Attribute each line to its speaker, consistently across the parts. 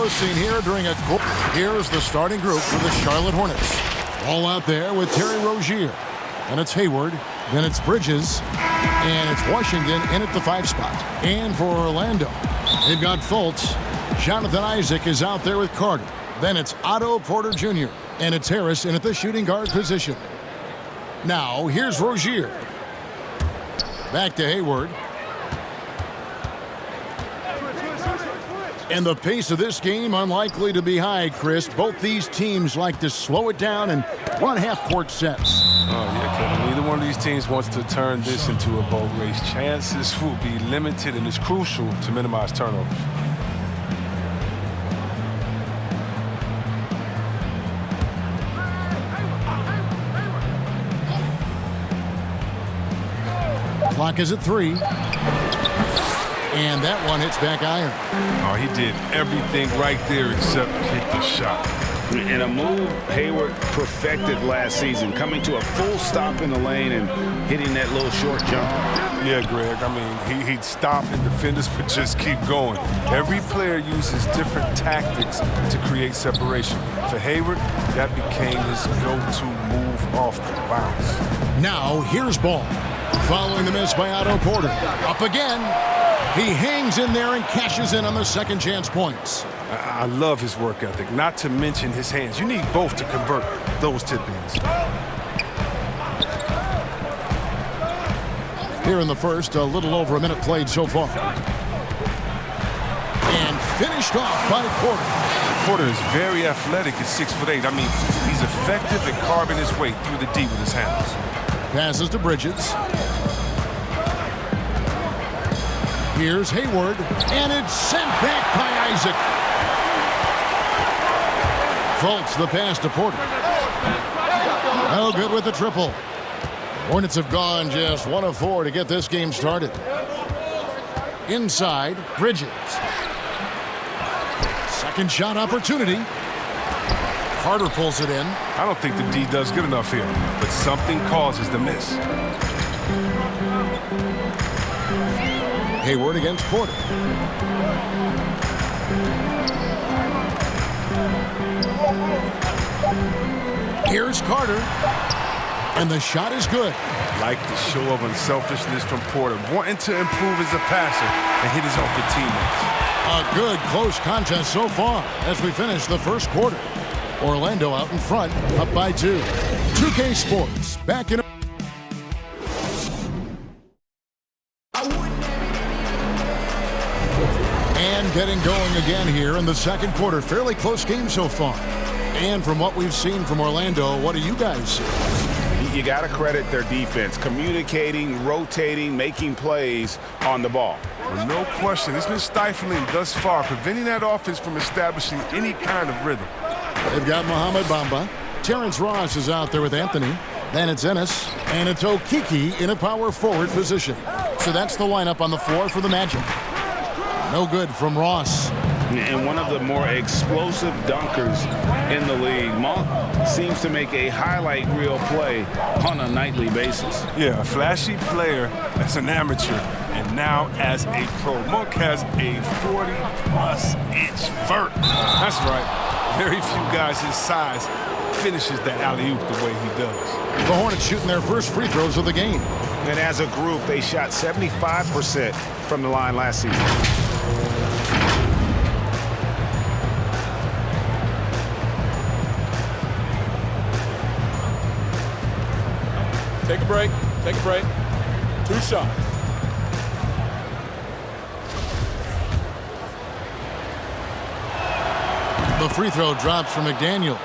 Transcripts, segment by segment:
Speaker 1: was seen here during a... Here's the starting group for the Charlotte Hornets. All out there with Terry Rozier. And it's Hayward. Then it's Bridges. And it's Washington in at the 5 spot. And for Orlando, they've got Fultz. Jonathan Isaac is out there with Carter. Then it's Otto Porter Jr. And it's Harris in at the shooting guard position. Now, here's Rozier. Back to Hayward. And the pace of this game unlikely to be high, Chris. Both these teams like to slow it down and run half-court sets.
Speaker 2: Oh, yeah, Kevin. Neither one of these teams wants to turn this into a boat race. Chances will be limited, and it's crucial to minimize turnovers.
Speaker 1: Clock is at 3. And that one hits back iron.
Speaker 2: Oh, he did everything right there except hit the shot.
Speaker 3: In a move Hayward perfected last season, coming to a full stop in the lane and hitting that little short jumper.
Speaker 2: Yeah, Greg, I mean, he'd stop and defenders would just keep going. Every player uses different tactics to create separation. For Hayward, that became his go-to move off the bounce.
Speaker 1: Now, here's Ball. Following the miss by Otto Porter. Up again. He hangs in there and cashes in on the second chance points.
Speaker 2: I love his work ethic, not to mention his hands. You need both to convert those tip-ins.
Speaker 1: Here in the first, a little over a minute played so far. And finished off by Porter.
Speaker 2: Porter is very athletic at 6'8". I mean, he's effective at carving his way through the D with his handles.
Speaker 1: Passes to Bridges. Here's Hayward, and it's sent back by Isaac. Fultz the pass to Porter. No good with the triple. Hornets have gone just 1 of 4 to get this game started. Inside, Bridges. Second shot opportunity. Carter pulls it in.
Speaker 2: I don't think the D does good enough here, but something causes the miss.
Speaker 1: Hayward against Porter. Here's Carter. And the shot is good.
Speaker 2: Like the show of unselfishness from Porter, wanting to improve as a passer and hit his open teammates.
Speaker 1: A good close contest so far as we finish the first quarter. Orlando out in front, up by 2. 2K Sports, back in. And getting going again here in the second quarter. Fairly close game so far. And from what we've seen from Orlando, what do you guys see?
Speaker 3: You got to credit their defense, communicating, rotating, making plays on the ball.
Speaker 2: Well, no question, it's been stifling thus far, preventing that offense from establishing any kind of rhythm.
Speaker 1: They've got Mohamed Bamba. Terrence Ross is out there with Anthony. Then it's Ennis. And it's Okiki in a power forward position. So that's the lineup on the floor for the Magic. No good from Ross.
Speaker 3: And one of the more explosive dunkers in the league. Monk seems to make a highlight reel play on a nightly basis.
Speaker 2: Yeah, a flashy player as an amateur, and now as a pro. Monk has a 40-plus inch vert. That's right. Very few guys his size finishes that alley-oop the way he does.
Speaker 1: The Hornets shooting their first free throws of the game.
Speaker 3: And as a group, they shot 75% from the line last season.
Speaker 4: Take a break. Take a break. 2 shots.
Speaker 1: The free throw drops from McDaniels.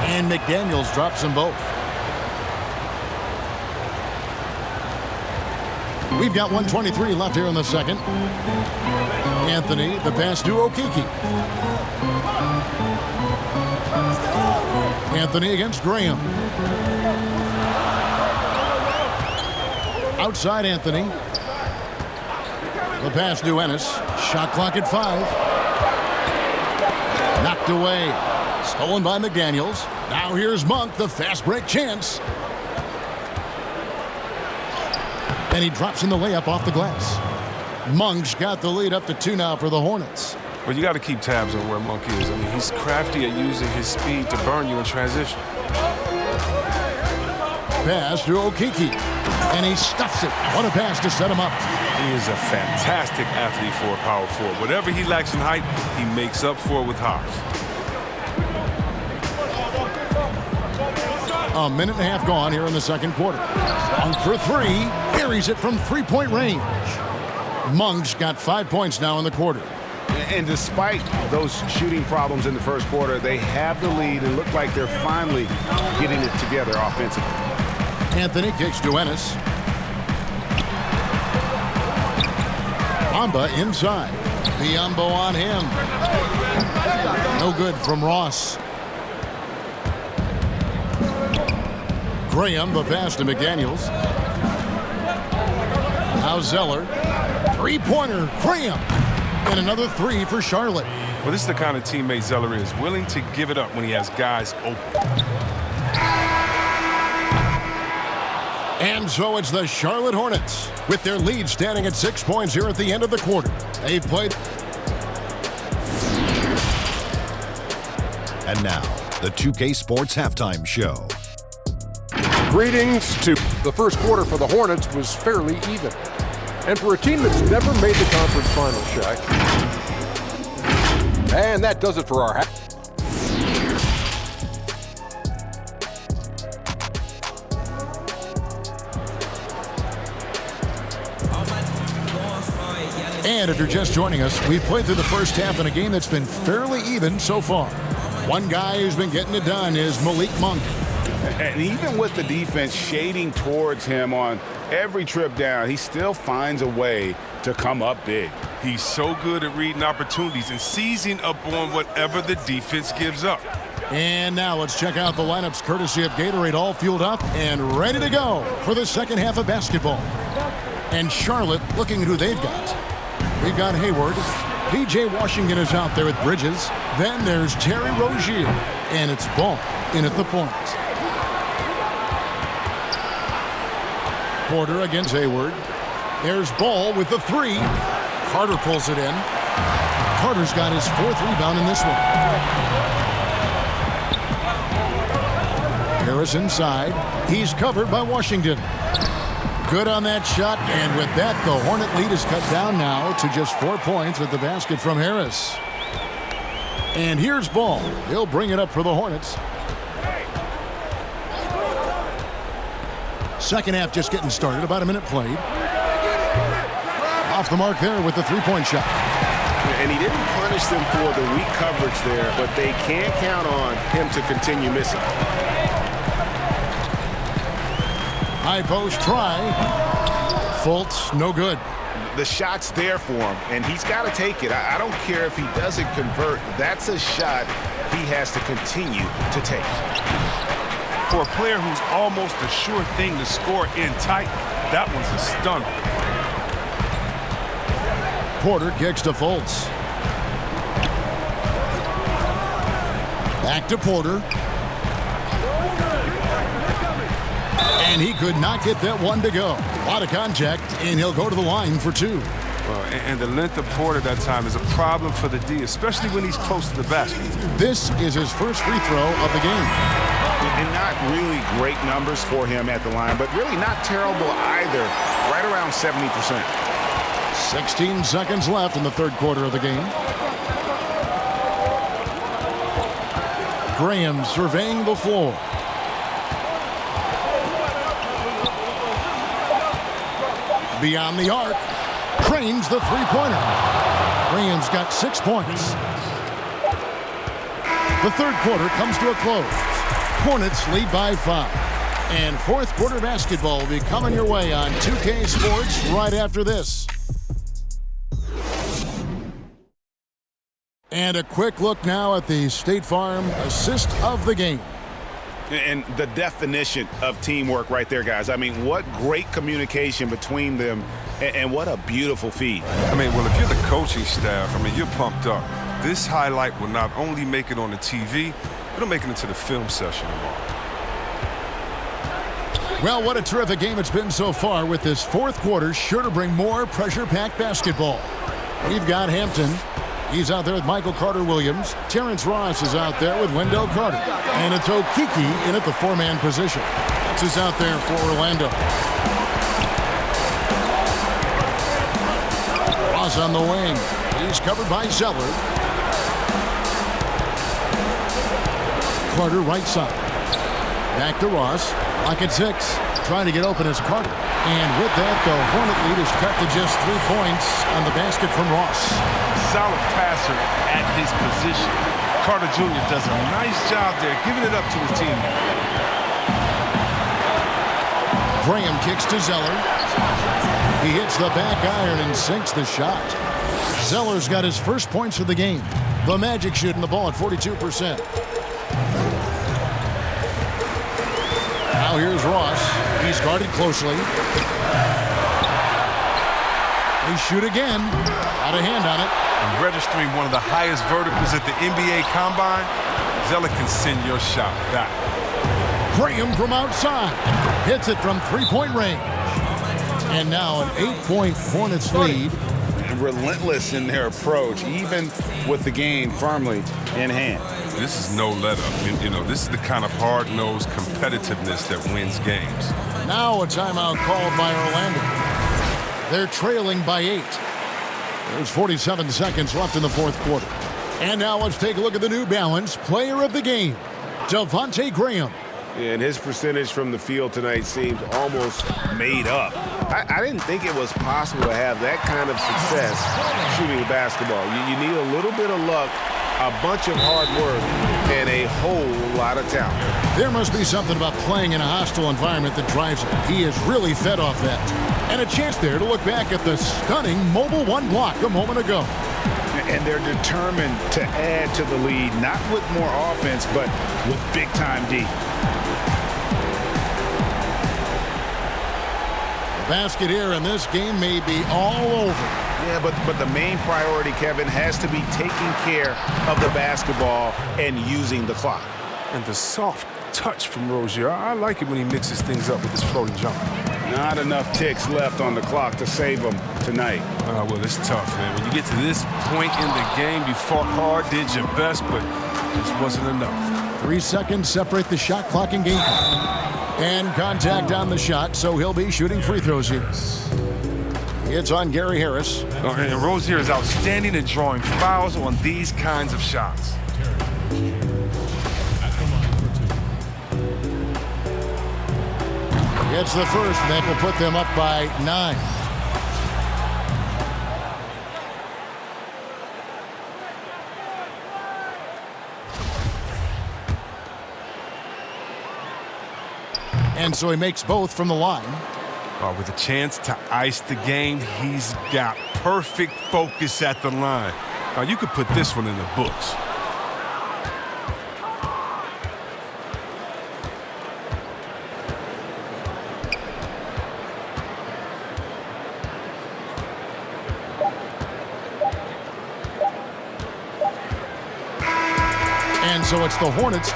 Speaker 1: And McDaniels drops them both. We've got 1:23 left here in the second. Anthony, the pass to Okiki. Anthony against Graham. Outside Anthony. The pass to Ennis. Shot clock at 5. Knocked away. Stolen by McDaniels. Now here's Monk, the fast break chance. And he drops in the layup off the glass. Monk's got the lead up to 2 now for the Hornets.
Speaker 2: Well, you got to keep tabs on where Monk is. I mean, he's crafty at using his speed to burn you in transition.
Speaker 1: Pass to Okeke. And he stuffs it. What a pass to set him up.
Speaker 2: He is a fantastic athlete for a power forward. Whatever he lacks in height, he makes up for it with hops.
Speaker 1: A minute and a half gone here in the second quarter. Monk for 3. Carries it from three-point range. Monk's got 5 points now in the quarter.
Speaker 3: And despite those shooting problems in the first quarter, they have the lead and look like they're finally getting it together offensively.
Speaker 1: Anthony kicks to Ennis. Bamba inside. Biombo on him. No good from Ross. Graham, the pass to McDaniels. Now Zeller. Three-pointer, Graham. And another 3 for Charlotte.
Speaker 2: Well, this is the kind of teammate Zeller is, willing to give it up when he has guys open.
Speaker 1: And so it's the Charlotte Hornets with their lead standing at 6 points here at the end of the quarter. They've played.
Speaker 5: And now, the 2K Sports Halftime Show.
Speaker 6: Greetings to the first quarter for the Hornets was fairly even. And for a team that's never made the conference final, Shaq. And that does it for our half.
Speaker 1: And if you're just joining us, we've played through the first half in a game that's been fairly even so far. One guy who's been getting it done is Malik Monk.
Speaker 3: And even with the defense shading towards him on every trip down, he still finds a way to come up big.
Speaker 2: He's so good at reading opportunities and seizing upon whatever the defense gives up.
Speaker 1: And now let's check out the lineups courtesy of Gatorade, all fueled up and ready to go for the second half of basketball. And Charlotte looking at who they've got. We've got Hayward. P.J. Washington is out there with Bridges. Then there's Terry Rozier. And it's Ball in at the point. Porter against Hayward. There's Ball with the 3. Carter pulls it in. Carter's got his 4th rebound in this one. Harris inside. He's covered by Washington. Good on that shot, and with that, the Hornet lead is cut down now to just 4 points with the basket from Harris. And here's Ball. He'll bring it up for the Hornets. Second half just getting started, about a minute played. Off the mark there with the 3-point shot.
Speaker 3: And he didn't punish them for the weak coverage there, but they can't count on him to continue missing.
Speaker 1: High post try. Fultz, no good.
Speaker 3: The shot's there for him, and he's got to take it. I don't care if he doesn't convert. That's a shot he has to continue to take.
Speaker 2: For a player who's almost a sure thing to score in tight, that one's a stunner.
Speaker 1: Porter kicks to Fultz. Back to Porter. And he could not get that one to go. A lot of contact, and he'll go to the line for 2.
Speaker 2: And the length of Porter that time is a problem for the D, especially when he's close to the basket.
Speaker 1: This is his first free throw of the game.
Speaker 3: And not really great numbers for him at the line, but really not terrible either. Right around 70%.
Speaker 1: 16 seconds left in the third quarter of the game. Graham surveying the floor. Beyond the arc. Trains the three-pointer. Graham's got 6 points. The third quarter comes to a close. Hornets lead by 5. And fourth quarter basketball will be coming your way on 2K Sports right after this. And a quick look now at the State Farm assist of the game.
Speaker 3: And the definition of teamwork right there, guys. I mean, what great communication between them, and what a beautiful feed.
Speaker 2: I mean, well, if you're the coaching staff, I mean, you're pumped up. This highlight will not only make it on the TV, it'll make it into the film session tomorrow.
Speaker 1: Well, what a terrific game it's been so far, with this fourth quarter sure to bring more pressure-packed basketball. We've got Hampton. He's out there with Michael Carter-Williams. Terrence Ross is out there with Wendell Carter. And it's Okiki in at the four-man position. This is out there for Orlando. Ross on the wing. He's covered by Zeller. Carter right side. Back to Ross. Lock at 6. Trying to get open as Carter. And with that, the Hornet lead is cut to just 3 points on the basket from Ross.
Speaker 2: Solid passer at his position. Carter Jr. does a nice job there, giving it up to his team.
Speaker 1: Graham kicks to Zeller. He hits the back iron and sinks the shot. Zeller's got his first points of the game. The Magic shooting the ball at 42%. Now here's Ross. He's guarded closely. They shoot again. Out of hand on it.
Speaker 2: And registering one of the highest verticals at the NBA Combine, Zeller can send your shot back.
Speaker 1: Graham from outside. Hits it from three-point range. And now an 8-point Hornets lead.
Speaker 3: Relentless in their approach, even with the game firmly in hand.
Speaker 2: This is no let-up. You know, this is the kind of hard-nosed competitiveness that wins games.
Speaker 1: Now a timeout called by Orlando. They're trailing by 8. There's 47 seconds left in the fourth quarter. And now let's take a look at the New Balance player of the game, Devontae Graham.
Speaker 7: And his percentage from the field tonight seems almost made up. I didn't think it was possible to have that kind of success shooting basketball. You need a little bit of luck, a bunch of hard work, and a whole lot of talent.
Speaker 1: There must be something about playing in a hostile environment that drives him. He is really fed off that. And a chance there to look back at the stunning mobile one block a moment ago.
Speaker 3: And they're determined to add to the lead, not with more offense, but with big-time D.
Speaker 1: Basket here, and this game may be all over.
Speaker 7: Yeah, but the main priority, Kevin, has to be taking care of the basketball and using the clock.
Speaker 2: And the soft touch from Rozier. I like it when he mixes things up with his floating jump.
Speaker 3: Not enough ticks left on the clock to save them tonight.
Speaker 2: Well, it's tough, man. When you get to this point in the game, you fought hard, did your best, but it just wasn't enough.
Speaker 1: 3 seconds separate the shot clock and game clock. And contact on the shot, so he'll be shooting free throws here. It's on Gary Harris.
Speaker 2: And Rozier is outstanding at drawing fouls on these kinds of shots.
Speaker 1: It's the first, and that will put them up by 9. And so he makes both from the line.
Speaker 2: With a chance to ice the game, he's got perfect focus at the line. You could put this one in the books.
Speaker 1: And so it's the Hornets